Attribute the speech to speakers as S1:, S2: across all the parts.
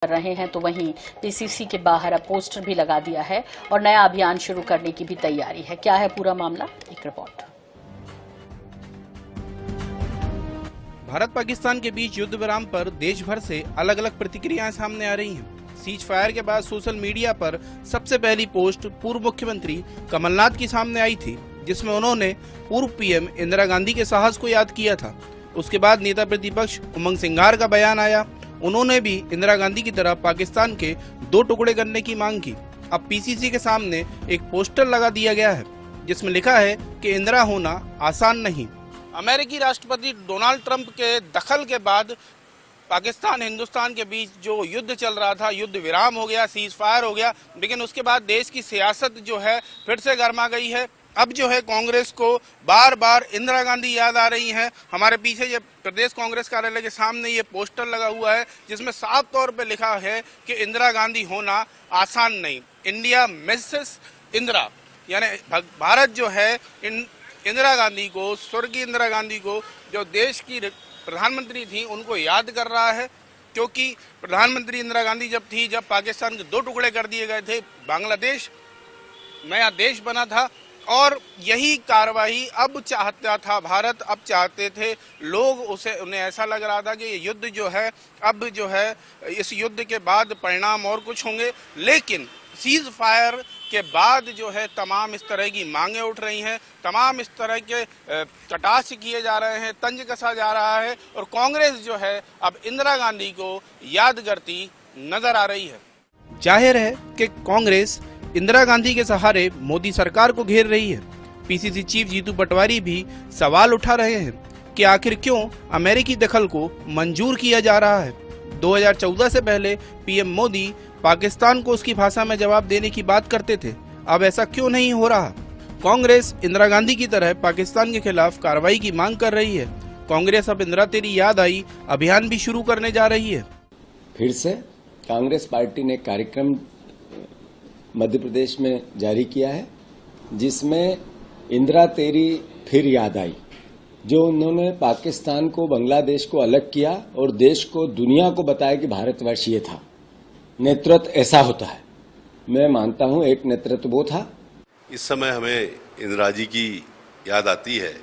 S1: कर रहे हैं, तो वहीं पीसीसी के बाहर अब पोस्टर भी लगा दिया है और नया अभियान शुरू करने की भी तैयारी है। क्या है पूरा मामला, एक रिपोर्ट।
S2: भारत पाकिस्तान के बीच युद्ध विराम पर देश भर से अलग अलग प्रतिक्रियाएं सामने आ रही हैं। सीज फायर के बाद सोशल मीडिया पर सबसे पहली पोस्ट पूर्व मुख्यमंत्री कमलनाथ की सामने आई थी, जिसमें उन्होंने पूर्व पीएम इंदिरा गांधी के साहस को याद किया था। उसके बाद नेता प्रतिपक्ष उमंग सिंघार का बयान आया। उन्होंने भी इंदिरा गांधी की तरह पाकिस्तान के 2 टुकड़े करने की मांग की। अब पीसीसी के सामने एक पोस्टर लगा दिया गया है, जिसमें लिखा है कि इंदिरा होना आसान नहीं। अमेरिकी राष्ट्रपति डोनाल्ड ट्रंप के दखल के बाद पाकिस्तान हिंदुस्तान के बीच जो युद्ध चल रहा था, युद्ध विराम हो गया, सीज फायर हो गया, लेकिन उसके बाद देश की सियासत जो है फिर से गर्मा गई है। अब जो है कांग्रेस को बार बार इंदिरा गांधी याद आ रही हैं। हमारे पीछे ये प्रदेश कांग्रेस कार्यालय के सामने ये पोस्टर लगा हुआ है, जिसमें साफ तौर पे लिखा है कि इंदिरा गांधी होना आसान नहीं। इंडिया मिसेस इंदिरा, यानी भारत जो है इंदिरा गांधी को, स्वर्गीय इंदिरा गांधी को, जो देश की प्रधानमंत्री थी, उनको याद कर रहा है। क्योंकि प्रधानमंत्री इंदिरा गांधी जब थी, जब पाकिस्तान के 2 टुकड़े कर दिए गए थे, बांग्लादेश नया देश बना था, और यही कार्रवाई अब चाहता था भारत, अब चाहते थे लोग, उन्हें ऐसा लग रहा था कि ये युद्ध जो है, अब जो है इस युद्ध के बाद परिणाम और कुछ होंगे। लेकिन सीज फायर के बाद जो है तमाम इस तरह की मांगे उठ रही हैं, तमाम इस तरह के कटाक्ष किए जा रहे हैं, तंज कसा जा रहा है, और कांग्रेस जो है अब इंदिरा गांधी को याद करती नजर आ रही है। जाहिर है कि कांग्रेस इंदिरा गांधी के सहारे मोदी सरकार को घेर रही है। पीसीसी चीफ जीतू पटवारी भी सवाल उठा रहे हैं कि आखिर क्यों अमेरिकी दखल को मंजूर किया जा रहा है। 2014 से पहले पीएम मोदी पाकिस्तान को उसकी भाषा में जवाब देने की बात करते थे, अब ऐसा क्यों नहीं हो रहा। कांग्रेस इंदिरा गांधी की तरह पाकिस्तान के खिलाफ कार्रवाई की मांग कर रही है। कांग्रेस अब इंदिरा तेरी याद आई अभियान भी शुरू करने जा रही है।
S3: फिर से कांग्रेस पार्टी ने कार्यक्रम मध्य प्रदेश में जारी किया है, जिसमें इंदिरा तेरी फिर याद आई, जो उन्होंने पाकिस्तान को, बांग्लादेश को अलग किया और देश को, दुनिया को बताया कि भारतवर्ष ये था। नेतृत्व ऐसा होता है। मैं मानता हूं एक नेतृत्व वो था।
S4: इस समय हमें इंदिरा जी की याद आती है,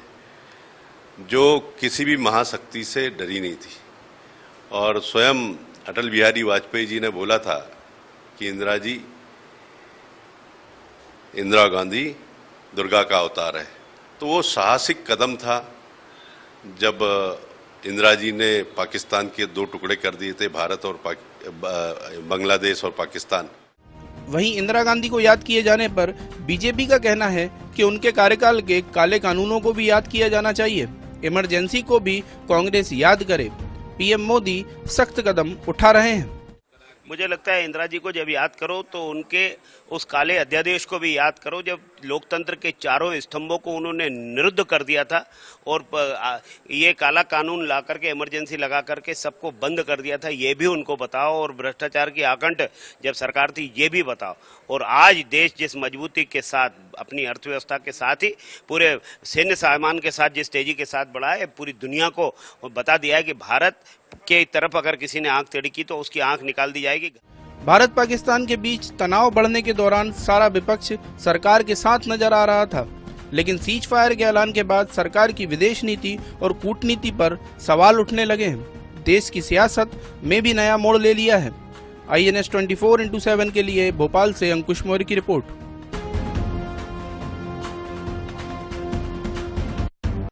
S4: जो किसी भी महाशक्ति से डरी नहीं थी, और स्वयं अटल बिहारी वाजपेयी जी ने बोला था कि इंदिरा गांधी दुर्गा का अवतार है। तो वो साहसिक कदम था जब इंदिरा जी ने पाकिस्तान के 2 टुकड़े कर दिए थे, भारत और बांग्लादेश और पाकिस्तान।
S2: वहीं इंदिरा गांधी को याद किए जाने पर बीजेपी का कहना है कि उनके कार्यकाल के काले कानूनों को भी याद किया जाना चाहिए। इमरजेंसी को भी कांग्रेस याद करे। पीएम मोदी सख्त कदम उठा रहे हैं।
S5: मुझे लगता है इंदिरा जी को जब याद करो तो उनके उस काले अध्यादेश को भी याद करो, जब लोकतंत्र के 4 स्तंभों को उन्होंने निरुद्ध कर दिया था और ये काला कानून ला करके, इमरजेंसी लगा करके सबको बंद कर दिया था, ये भी उनको बताओ। और भ्रष्टाचार की आकंठ जब सरकार थी, ये भी बताओ। और आज देश जिस मजबूती के साथ, अपनी अर्थव्यवस्था के साथ ही पूरे सैन्य सामान के साथ जिस तेजी के साथ बढ़ा है, पूरी दुनिया को बता दिया है कि भारत के तरफ अगर किसी ने आंख टेढ़ी की तो उसकी आंख निकाल दी जाएगी।
S2: भारत पाकिस्तान के बीच तनाव बढ़ने के दौरान सारा विपक्ष सरकार के साथ नजर आ रहा था, लेकिन सीज फायर के ऐलान के बाद सरकार की विदेश नीति और कूटनीति पर सवाल उठने लगे हैं। देश की सियासत में भी नया मोड़ ले लिया है। INS 24x7 के लिए भोपाल से अंकुश मौर्य की रिपोर्ट।